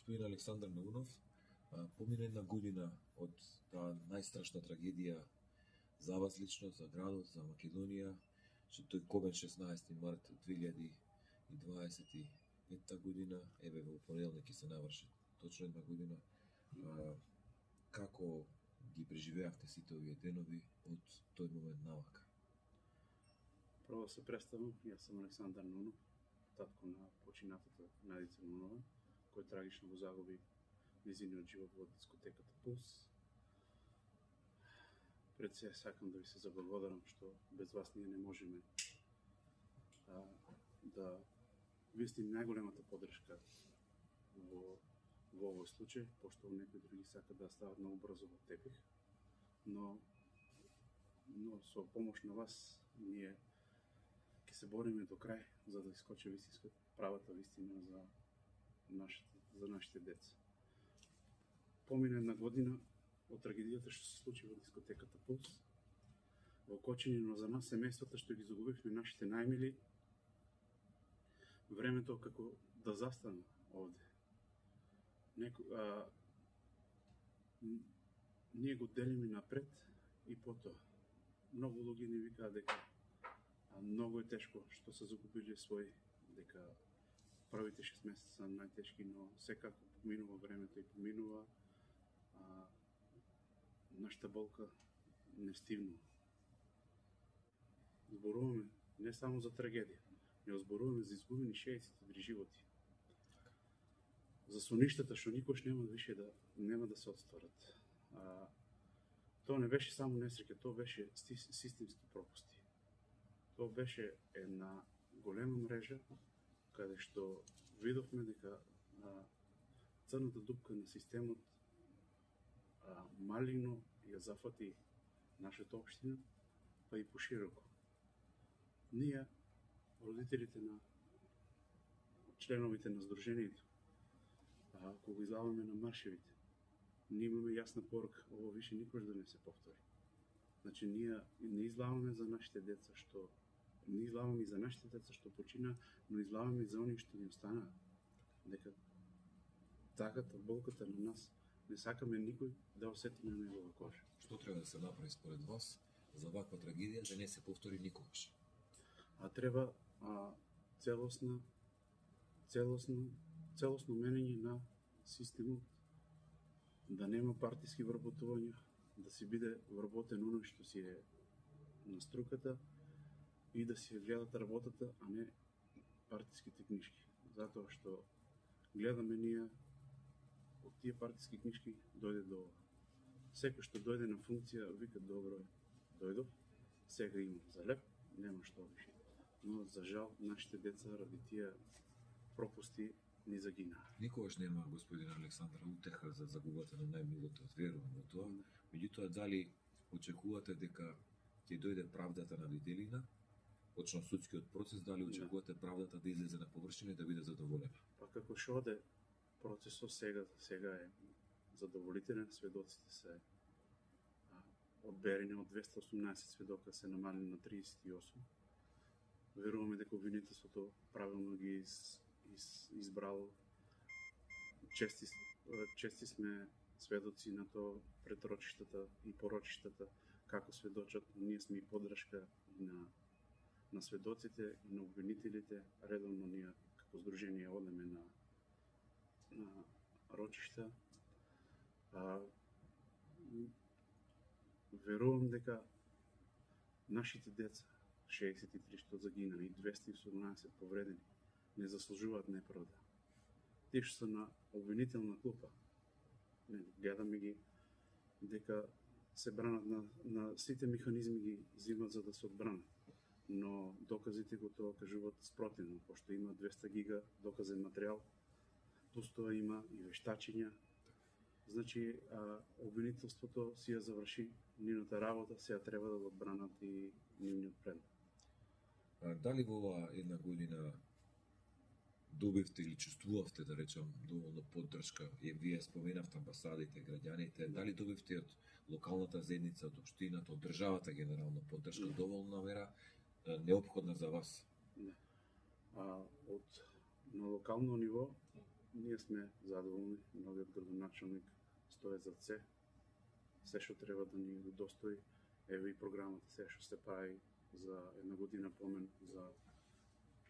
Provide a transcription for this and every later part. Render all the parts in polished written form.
Господин Александар Наунов, помина една година од таа најстрашна трагедија за вас лично, за градот, за Македонија, што тој Кобен 16. март 2025 година, еве во понеделник ќе се наврши точно една година. Како ги преживеавте сите овие денови од тој момент навака? Прво се представам, јас сум Александар Наунов, татко на починатата Надица Наунова, кој трагично го загуби нејзиниот живот во дискотеката Пулс. Пред се сакам да ви се заблагодарам што без вас ние не можеме да вие сте најголемата поддршка во овој случај, пошто некои други сакат да стават многу брзо во тепих, но со помош на вас ние ќе се бориме до крај за да искочи вистинска правата вистина за нашите деца. Помина една година од трагедијата што се случи во дискотеката Пулс, во Кочинино за нас семејствата што ги загубивме нашите најмили, времето како да застане овде. Ние го делиме напред и потоа. Многу луѓе ни викаат дека многу е тешко што се загубиле свој, дека првите 6 месеца најтешки, но секако поминува времето и поминува, нашата болка не стивнува. Зборуваме не само за трагедија, но зборуваме за изгубени 63 животи. За соништата што никош нема да се отстворат. Тоа не беше само несреќа, тоа беше системски пропусти. Тоа беше една голема мрежа каде што видовме дека црната дупка на системот малигно ја зафати нашата општина, па и пошироко. Ние, родителите на членовите на Сдруженијето, кога излаваме на маршевите, ние имаме јасна порука, ово више никош да не се повтори. Значи, ние не излаваме за нашите деца што почина, но излаваме и за оние што ни останаа. Дека тагата, болката на нас, не сакаме никој да осети на негова кожа. Што треба да се направи според вас за ваква трагедија да не се повтори никогаш? Треба целосно менење на системот, да нема партиски вработувања, да си биде вработен оној што си е на струката и да си гледат работата, а не партиските книжки. Затоа што гледаме ние од тие партиски книжки дојде до ова. Секој што дојде на функција вика добро дојдов, сега имам за леп, нема што више. Но за жал нашите деца ради тие пропусти ни загинаа. Никогаш нема, господин Александар, утеха за загубата на најмилото, верувам во тоа. Меѓутоа, дали очекувате дека ќе дојде правдата на деделина, точно судскиот процес, дали очекувате правдата да излезе на површина и да биде задоволена? Па како што оде процесот сега е задоволителен, сведоците се одберени од 218 сведока се намалени на 38. Веруваме дека обвинителството правилно ги избрало. Чести сме сведоци на тоа пред рочиштата и порочиштата, како сведочат. Ние сме и поддршка на сведоците и на обвинителите. Редовно ние како здружение одеме на рочишта. Верувам дека нашите деца, 63 што загинаа и 218 повредени, не заслужуваат неправда. Тие што се на обвинителна клупа, гледаме ги дека се бранат на сите механизми ги зимат за да се одбранат. Но доказите го тоа кажуваат спротивно, пошто има 200 гига доказен материјал, плюс тоа има и вештачења. Значи, обвинителството си ја заврши нивната работа, сега треба да го одбранат и нивниот предмет. Дали во оваа една година добивте или чувствувавте, да речам, доволно поддршка? Вие споменавте амбасадите, граѓаните, дали добивте од локалната заедница, од општината, од државата генерално поддршка доволна мера неопходна за вас? На локално ниво ние сме задоволни, новиот градоначалник стои зад се што треба да ни удостои. Еве и програмата се што се прави за една година помен за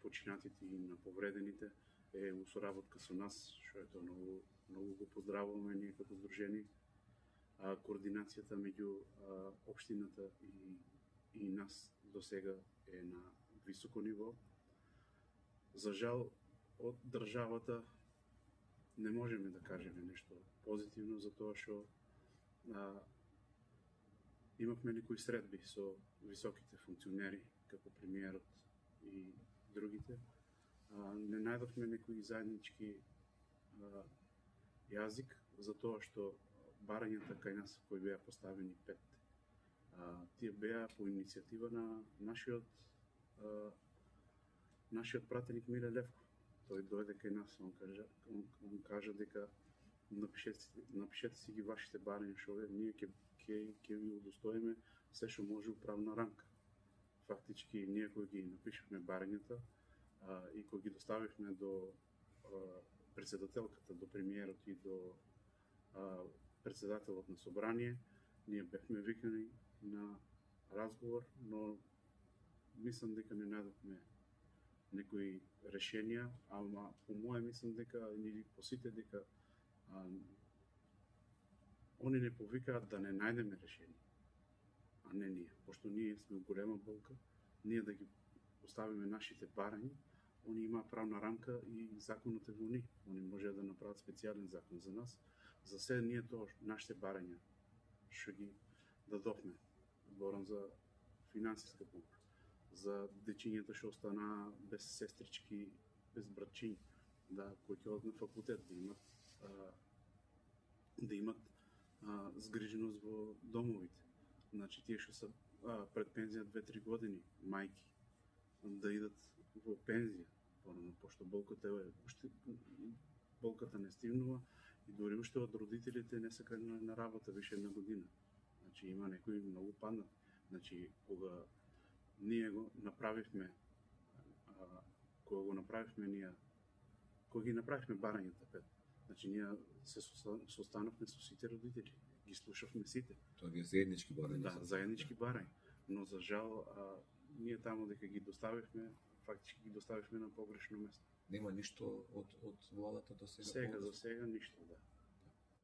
починатите и на повредените е у соработка со нас, што е тоа многу го поздравуваме ние како здружени. Координацијата меѓу општината и нас до сега е на високо ниво. За жал, од државата не можеме да кажеме нешто позитивно, затоа што имавме некои средби со високите функционери, како премиерот и другите. Не најдовме некои заеднички јазик, затоа што барањата кај нас кои беа поставени 5, тие беа по иницијатива на нашиот пратеник Миле Левко. Тој дојде кај нас, он кажа дека напишете си ги вашите барања, што ние ќе ви удостоиме се што може управна рамка. Фактички, ние кои ги напишавме барањата и кои ги доставивме до председателката, до премиерот и до председателот на собрание, ние бевме викани на разговор, но мислам дека не најдовме некои решенија, ама по моје мислам дека или по сите дека они не повикаат да не најдеме решение, а не ние. Пошто ние сме голема болка, ние да ги поставиме нашите барања, они имаат правна рамка и законот е во нив. Они може да направат специјален закон за нас. За се ние тоа нашите барања што ги дадовме. Зборам за финансиска помош, за дечињата што останаа без сестрички, без братчиња, кои ќе одат на факултет, да имат згриженост во домовите. Значи тие што се пред пензија 2-3 години, мајки, да идат во пензија, пошто болката не стигнува и дури уште од родителите не се кrenuli на работа више една година. Значи има некои многу паднат. Значи кога ние го направивме кога ги направивме барањата 5, значи ние се состанавме со сите родители, ги слушавме сите. Тоа ги заеднички барања. Да, заеднички барања. Но за жал ние таму дека ги доставивме, фактички ги доставивме на погрешно место. Нема ништо од владата до сега? За сега ништо, да.